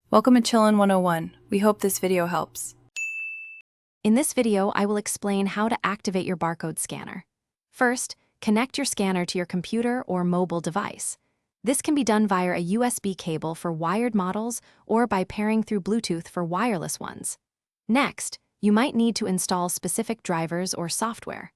Welcome to Chillin' 101. We hope this video helps. In this video, I will explain how to activate your barcode scanner. First, connect your scanner to your computer or mobile device. This can be done via a USB cable for wired models or by pairing through Bluetooth for wireless ones. Next, you might need to install specific drivers or software.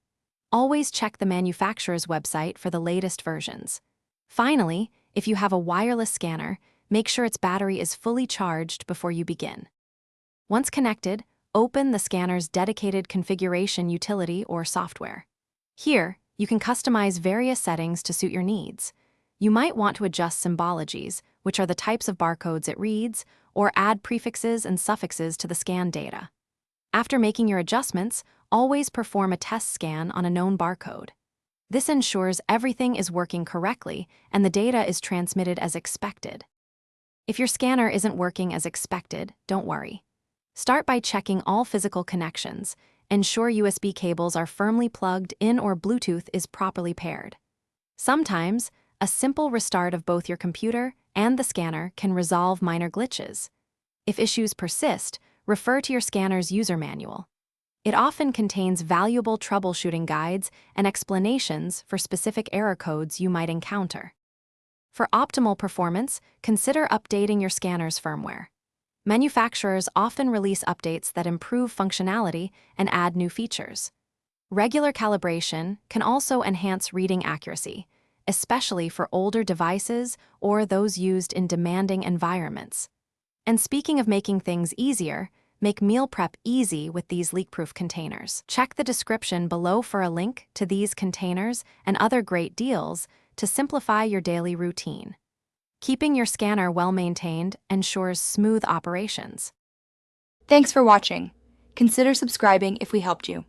Always check the manufacturer's website for the latest versions. Finally, if you have a wireless scanner, make sure its battery is fully charged before you begin. Once connected, open the scanner's dedicated configuration utility or software. Here, you can customize various settings to suit your needs. You might want to adjust symbologies, which are the types of barcodes it reads, or add prefixes and suffixes to the scan data. After making your adjustments, always perform a test scan on a known barcode. This ensures everything is working correctly and the data is transmitted as expected. If your scanner isn't working as expected, don't worry. Start by checking all physical connections. Ensure USB cables are firmly plugged in or Bluetooth is properly paired. Sometimes, a simple restart of both your computer and the scanner can resolve minor glitches. If issues persist, refer to your scanner's user manual. It often contains valuable troubleshooting guides and explanations for specific error codes you might encounter. For optimal performance, consider updating your scanner's firmware. Manufacturers often release updates that improve functionality and add new features. Regular calibration can also enhance reading accuracy, especially for older devices or those used in demanding environments. And speaking of making things easier, make meal prep easy with these leak-proof containers. Check the description below for a link to these containers and other great deals to simplify your daily routine. Keeping your scanner well-maintained ensures smooth operations. Thanks for watching. Consider subscribing if we helped you.